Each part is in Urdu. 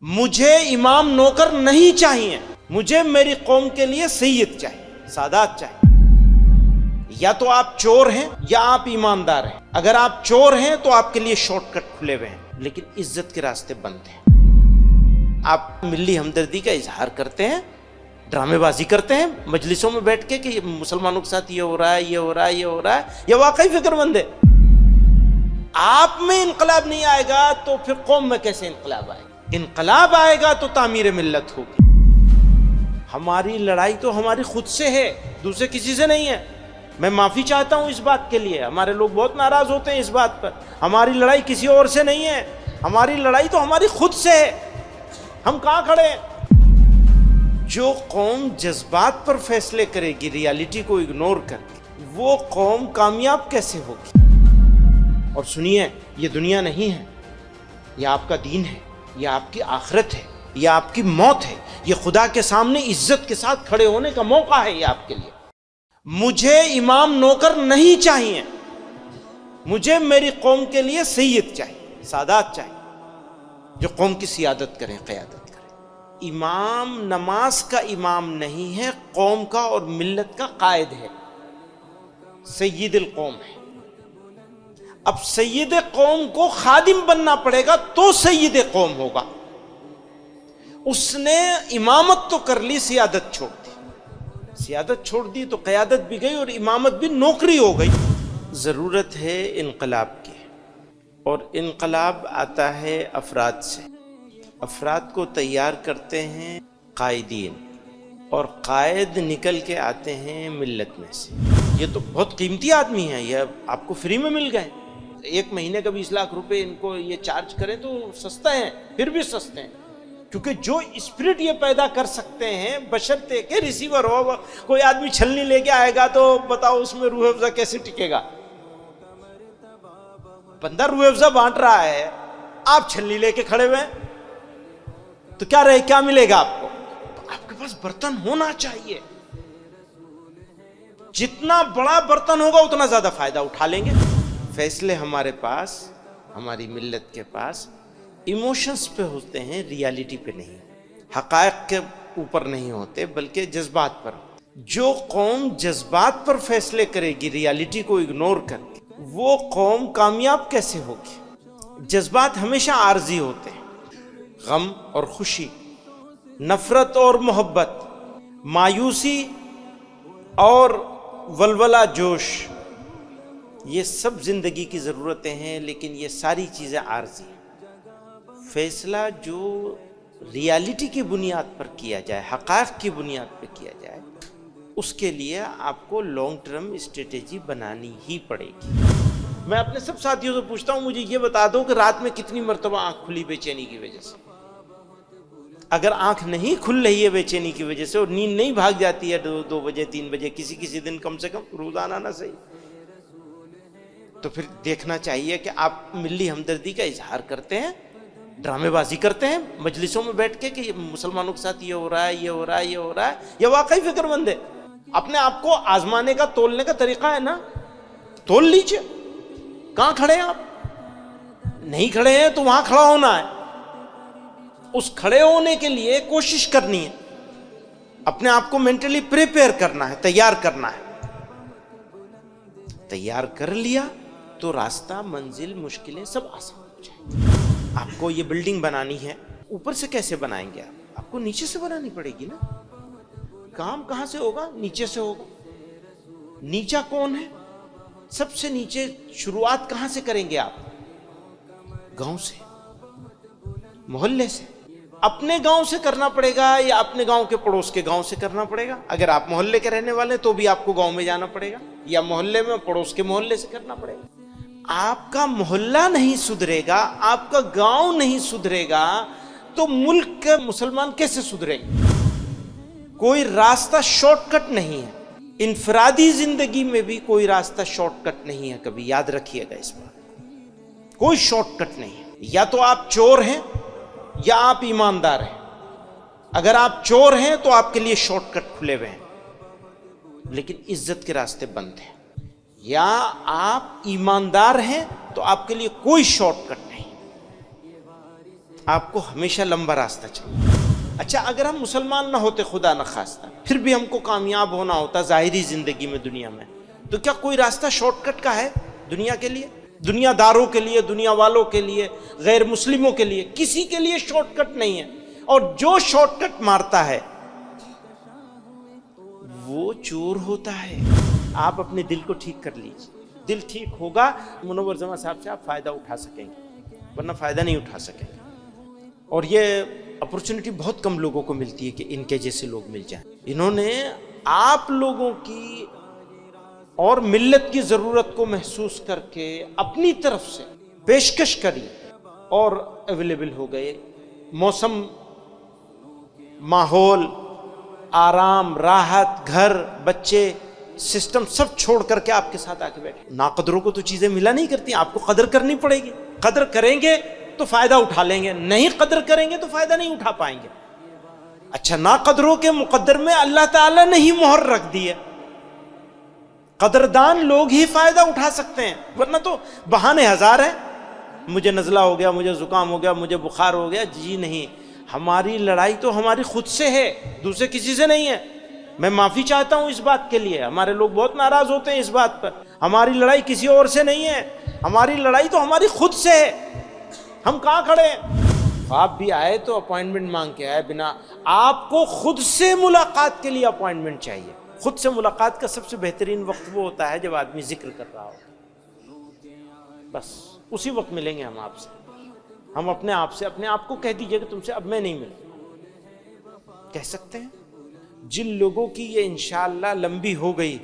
مجھے امام نوکر نہیں چاہیے، مجھے میری قوم کے لیے سید چاہیے، سادات چاہیے۔ یا تو آپ چور ہیں یا آپ ایماندار ہیں۔ اگر آپ چور ہیں تو آپ کے لیے شارٹ کٹ کھلے ہوئے ہیں، لیکن عزت کے راستے بند ہیں۔ آپ ملی ہمدردی کا اظہار کرتے ہیں، ڈرامے بازی کرتے ہیں مجلسوں میں بیٹھ کے کہ مسلمانوں کے ساتھ یہ ہو رہا ہے، یہ ہو رہا ہے، یہ ہو رہا ہے، یہ واقعی فکر مند ہے۔ آپ میں انقلاب نہیں آئے گا تو پھر قوم میں کیسے انقلاب آئے گا؟ انقلاب آئے گا تو تعمیر ملت ہوگی۔ ہماری لڑائی تو ہماری خود سے ہے، دوسرے کسی سے نہیں ہے۔ میں معافی چاہتا ہوں اس بات کے لیے، ہمارے لوگ بہت ناراض ہوتے ہیں اس بات پر۔ ہماری لڑائی کسی اور سے نہیں ہے، ہماری لڑائی تو ہماری خود سے ہے۔ ہم کہاں کھڑے ہیں؟ جو قوم جذبات پر فیصلے کرے گی ریالٹی کو اگنور کر کے، وہ قوم کامیاب کیسے ہوگی؟ اور سنیے، یہ دنیا نہیں ہے، یہ آپ کا دین ہے، یہ آپ کی آخرت ہے، یہ آپ کی موت ہے، یہ خدا کے سامنے عزت کے ساتھ کھڑے ہونے کا موقع ہے یہ آپ کے لیے۔ مجھے امام نوکر نہیں چاہیے، مجھے میری قوم کے لیے سید چاہیے، سادات چاہیے، جو قوم کی سیادت کریں، قیادت کریں۔ امام نماز کا امام نہیں ہے، قوم کا اور ملت کا قائد ہے، سید القوم ہے۔ اب سید قوم کو خادم بننا پڑے گا تو سید قوم ہوگا۔ اس نے امامت تو کر لی، سیادت چھوڑ دی۔ سیادت چھوڑ دی تو قیادت بھی گئی اور امامت بھی نوکری ہو گئی۔ ضرورت ہے انقلاب کی، اور انقلاب آتا ہے افراد سے۔ افراد کو تیار کرتے ہیں قائدین، اور قائد نکل کے آتے ہیں ملت میں سے۔ یہ تو بہت قیمتی آدمی ہیں، یہ آپ کو فری میں مل گئے۔ ایک مہینے کا 20 لاکھ روپے ان کو یہ چارج کریں تو سستے ہیں، پھر بھی سستے ہیں، کیونکہ جو اسپرٹ یہ پیدا کر سکتے ہیں، بشرطے کہ ریسیور ہو۔ کوئی آدمی چھلنی لے کے آئے گا تو بتاؤ اس میں روح افزا کیسے ٹکے گا؟ بندہ روح افزا بانٹ رہا ہے، آپ چھلنی لے کے کھڑے ہوئے ہیں، تو کیا ملے گا آپ کو؟ آپ کے پاس برتن ہونا چاہیے۔ جتنا بڑا برتن ہوگا اتنا زیادہ فائدہ اٹھا لیں گے۔ فیصلے ہمارے پاس، ہماری ملت کے پاس ایموشنز پہ ہوتے ہیں، ریالٹی پہ نہیں، حقائق کے اوپر نہیں ہوتے، بلکہ جذبات پر۔ جو قوم جذبات پر فیصلے کرے گی ریالٹی کو اگنور کر کے، وہ قوم کامیاب کیسے ہوگی؟ جذبات ہمیشہ عارضی ہوتے ہیں، غم اور خوشی، نفرت اور محبت، مایوسی اور ولولہ جوش، یہ سب زندگی کی ضرورتیں ہیں، لیکن یہ ساری چیزیں عارضی ہیں۔ فیصلہ جو ریالٹی کی بنیاد پر کیا جائے، حقائق کی بنیاد پر کیا جائے، اس کے لیے آپ کو لانگ ٹرم اسٹریٹجی بنانی ہی پڑے گی۔ میں اپنے سب ساتھیوں سے پوچھتا ہوں، مجھے یہ بتا دو کہ رات میں کتنی مرتبہ آنکھ کھلی بے چینی کی وجہ سے؟ اگر آنکھ نہیں کھل رہی ہے بے چینی کی وجہ سے، اور نیند نہیں بھاگ جاتی ہے 2 بجے 3 بجے، کسی دن کم سے کم روزانہ نہ صحیح، تو پھر دیکھنا چاہیے کہ آپ ملی ہمدردی کا اظہار کرتے ہیں، ڈرامے بازی کرتے ہیں مجلسوں میں بیٹھ کے کہ مسلمانوں کے ساتھ یہ ہو رہا ہے، یہ ہو رہا ہے، یہ ہو رہا ہے، یہ واقعی فکر مند ہے۔ اپنے آپ کو آزمانے کا، تولنے کا طریقہ ہے نا، تول لیجئے۔ کہاں کھڑے ہیں آپ؟ نہیں کھڑے ہیں تو وہاں کھڑا ہونا ہے۔ اس کھڑے ہونے کے لیے کوشش کرنی ہے، اپنے آپ کو مینٹلی پریپیئر کرنا ہے، تیار کرنا ہے۔ تیار کر لیا تو راستہ، منزل، مشکلیں سب آسان ہو جائیں۔ آپ کو یہ بلڈنگ بنانی ہے، اوپر سے کیسے بنائیں گے آپ کو نیچے سے بنانی پڑے گی نا۔ کام کہاں سے ہوگا؟ نیچے سے ہوگا۔ نیچا کون ہے؟ سب سے نیچے شروعات کہاں سے کریں گے آپ؟ گاؤں سے، محلے سے۔ اپنے گاؤں سے کرنا پڑے گا یا اپنے گاؤں کے پڑوس کے گاؤں سے کرنا پڑے گا؟ اگر آپ محلے کے رہنے والے تو بھی آپ کو گاؤں میں جانا پڑے گا، یا محلے میں پڑوس کے محلے سے کرنا پڑے گا۔ آپ کا محلہ نہیں سدھرے گا، آپ کا گاؤں نہیں سدھرے گا، تو ملک کے مسلمان کیسے سدھریں گے؟ کوئی راستہ شارٹ کٹ نہیں ہے۔ انفرادی زندگی میں بھی کوئی راستہ شارٹ کٹ نہیں ہے، کبھی یاد رکھیے گا اس بات۔ کوئی شارٹ کٹ نہیں ہے۔ یا تو آپ چور ہیں یا آپ ایماندار ہیں۔ اگر آپ چور ہیں تو آپ کے لیے شارٹ کٹ کھلے ہوئے ہیں، لیکن عزت کے راستے بند ہیں۔ یا آپ ایماندار ہیں تو آپ کے لیے کوئی شارٹ کٹ نہیں۔ آپ کو ہمیشہ لمبا راستہ چاہیے. اچھا اگر ہم مسلمان نہ ہوتے خدا نخواستہ، پھر بھی ہم کو کامیاب ہونا ہوتا ظاہری زندگی میں دنیا میں، تو کیا کوئی راستہ شارٹ کٹ کا ہے دنیا کے لیے؟ دنیا داروں کے لیے، دنیا والوں کے لیے، غیر مسلموں کے لیے، کسی کے لیے شارٹ کٹ نہیں ہے. اور جو شارٹ کٹ مارتا ہے وہ چور ہوتا ہے. آپ اپنے دل کو ٹھیک کر لیجیے، دل ٹھیک ہوگا منور زمان صاحب سے آپ فائدہ اٹھا سکیں گے، ورنہ فائدہ نہیں اٹھا سکیں گے. اور یہ اپرچونٹی بہت کم لوگوں کو ملتی ہے کہ ان کے جیسے لوگ مل جائیں. انہوں نے آپ لوگوں کی اور ملت کی ضرورت کو محسوس کر کے اپنی طرف سے پیشکش کری اور اویلیبل ہو گئے. موسم، ماحول، آرام، راحت، گھر، بچے، سسٹم سب چھوڑ کر کے آپ کے ساتھ آ کے بیٹھے. ناقدروں کو تو چیزیں ملا نہیں کرتی، آپ کو قدر کرنی پڑے گی. قدر کریں گے تو فائدہ اٹھا لیں گے، نہیں قدر کریں گے تو فائدہ نہیں اٹھا پائیں گے. اچھا ناقدروں کے مقدر میں اللہ تعالیٰ نے ہی مہر رکھ دی ہے، قدردان لوگ ہی فائدہ اٹھا سکتے ہیں، ورنہ تو بہانے ہزار ہیں. مجھے نزلہ ہو گیا، مجھے زکام ہو گیا، مجھے بخار ہو گیا. جی نہیں، ہماری لڑائی تو ہماری خود سے ہے، دوسرے کسی سے نہیں ہے. میں معافی چاہتا ہوں اس بات کے لیے، ہمارے لوگ بہت ناراض ہوتے ہیں اس بات پر. ہماری لڑائی کسی اور سے نہیں ہے، ہماری لڑائی تو ہماری خود سے ہے. ہم کہاں کھڑے ہیں؟ آپ بھی آئے تو اپوائنٹمنٹ مانگ کے آئے بنا. آپ کو خود سے ملاقات کے لیے اپوائنٹمنٹ چاہیے. خود سے ملاقات کا سب سے بہترین وقت وہ ہوتا ہے جب آدمی ذکر کر رہا ہو. بس اسی وقت ملیں گے ہم آپ سے. ہم اپنے آپ کو کہہ دیجئے کہ تم سے اب میں نہیں ملوں. کہہ سکتے ہیں. جن لوگوں کی یہ انشاءاللہ لمبی ہو گئی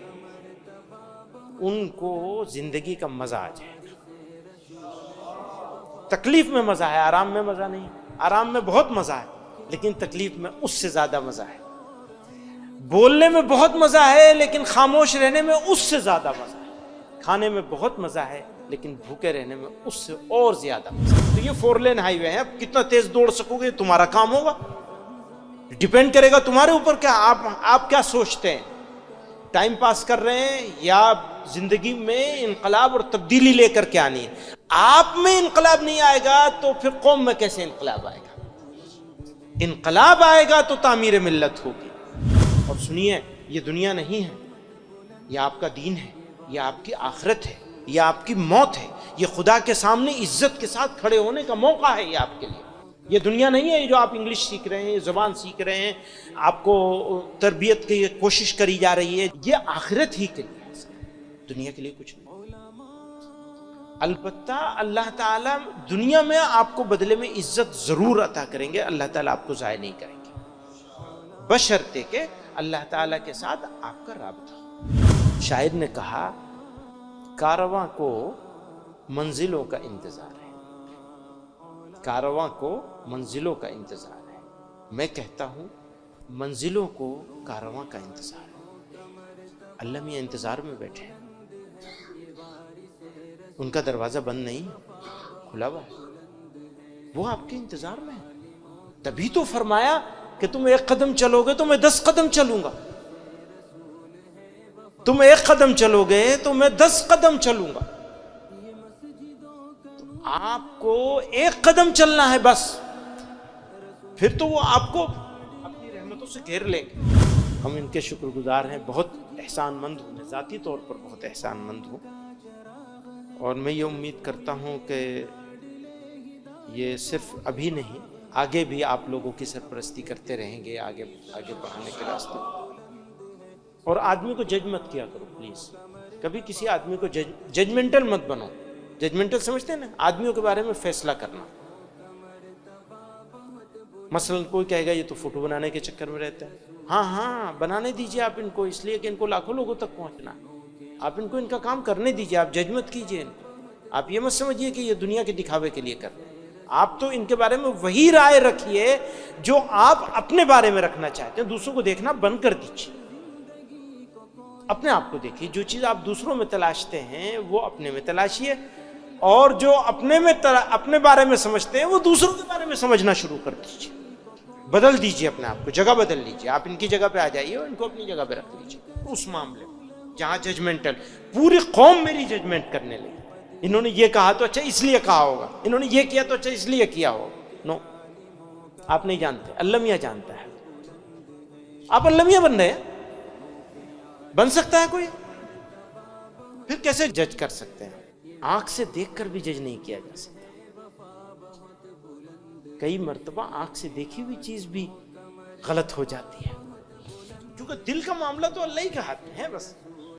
ان کو زندگی کا مزہ آ جائے گا. تکلیف میں مزہ ہے، آرام میں مزہ نہیں. آرام میں بہت مزہ ہے لیکن تکلیف میں اس سے زیادہ مزہ ہے. بولنے میں بہت مزہ ہے لیکن خاموش رہنے میں اس سے زیادہ مزہ ہے. کھانے میں بہت مزہ ہے لیکن بھوکے رہنے میں اس سے اور زیادہ مزہ ہے. تو یہ 4 لین ہائی وے ہے. اب کتنا تیز دوڑ سکو گے تمہارا کام ہوگا، ڈیپینڈ کرے گا تمہارے اوپر. کیا آپ کیا سوچتے ہیں؟ ٹائم پاس کر رہے ہیں یا زندگی میں انقلاب اور تبدیلی لے کر کے آنی ہے؟ آپ میں انقلاب نہیں آئے گا تو پھر قوم میں کیسے انقلاب آئے گا؟ انقلاب آئے گا تو تعمیر ملت ہوگی. اور سنیے، یہ دنیا نہیں ہے، یہ آپ کا دین ہے، یہ آپ کی آخرت ہے، یہ آپ کی موت ہے. یہ خدا کے سامنے عزت کے ساتھ کھڑے ہونے کا موقع ہے. یہ آپ کے لیے یہ دنیا نہیں ہے جو آپ انگلش سیکھ رہے ہیں، زبان سیکھ رہے ہیں، آپ کو تربیت کی کوشش کری جا رہی ہے. یہ آخرت ہی کے لیے ہے، دنیا کے لیے کچھ نہیں. البتہ اللہ تعالیٰ دنیا میں آپ کو بدلے میں عزت ضرور عطا کریں گے. اللہ تعالیٰ آپ کو ضائع نہیں کریں گے، بشرطے کہ اللہ تعالیٰ کے ساتھ آپ کا رابطہ. شاعر نے کہا کارواں کو منزلوں کا انتظار ہے، کارواں کو منزلوں کا انتظار ہے. میں کہتا ہوں منزلوں کو کارواں کا انتظار ہے. اللہ میاں انتظار میں بیٹھے ہیں، ان کا دروازہ بند نہیں کھلا ہوا ہے، وہ آپ کے انتظار میں ہے. تبھی تو فرمایا کہ تم 1 قدم چلو گے تو میں 10 قدم چلوں گا. تم 1 قدم چلو گے تو میں 10 قدم چلوں گا. آپ کو 1 قدم چلنا ہے بس، پھر تو وہ آپ کو اپنی رحمتوں سے گھیر لیں گے. ہم ان کے شکر گزار ہیں، بہت احسان مند ہوں. میں ذاتی طور پر بہت احسان مند ہوں اور میں یہ امید کرتا ہوں کہ یہ صرف ابھی نہیں، آگے بھی آپ لوگوں کی سرپرستی کرتے رہیں گے، آگے بڑھانے کے راستے. اور آدمی کو جج مت کیا کرو پلیز. کبھی کسی آدمی کو ججمنٹل مت بنو. ججمنٹل سمجھتے ہیں نا؟ آدمیوں کے بارے میں فیصلہ کرنا. مثلا کوئی کہے گا یہ تو فوٹو بنانے کے چکر میں رہتے ہیں. ہاں بنانے دیجئے آپ ان کو، اس لیے کہ ان کو لاکھوں لوگوں تک پہنچنا. آپ ان کو ان کا کام کرنے دیجئے، آپ جج مت کیجئے ان کو. آپ یہ مت سمجھیے کہ یہ دنیا کے دکھاوے کے لیے کر رہے ہیں. آپ تو ان کے بارے میں وہی رائے رکھیے جو آپ اپنے بارے میں رکھنا چاہتے ہیں. دوسروں کو دیکھنا بند کر دیجیے، اپنے آپ کو دیکھیے. جو چیز آپ دوسروں میں تلاشتے ہیں وہ اپنے میں تلاشیے، اور جو اپنے بارے میں سمجھتے ہیں وہ دوسروں کے بارے میں سمجھنا شروع کر دیجیے. بدل دیجیے اپنے آپ کو، جگہ بدل لیجیے. آپ ان کی جگہ پہ آ جائیے اور ان کو اپنی جگہ پہ رکھ لیجیے. اس معاملے میں جہاں ججمنٹل، پوری قوم میری ججمنٹ کرنے لگی. انہوں نے یہ کہا تو اچھا اس لیے کہا ہوگا، انہوں نے یہ کیا تو اچھا اس لیے کیا ہوگا. نو آپ نہیں جانتے، اللہ میاں جانتا ہے. آپ اللہ میاں بن رہے ہیں؟ بن سکتا ہے کوئی؟ پھر کیسے جج کر سکتے ہیں؟ آنکھ سے دیکھ کر بھی جج نہیں کیا جا سکتا. کئی مرتبہ آنکھ سے دیکھی ہوئی چیز بھی غلط ہو جاتی ہے، کیونکہ دل کا معاملہ تو اللہ ہی کے ہاتھ میں ہے. بس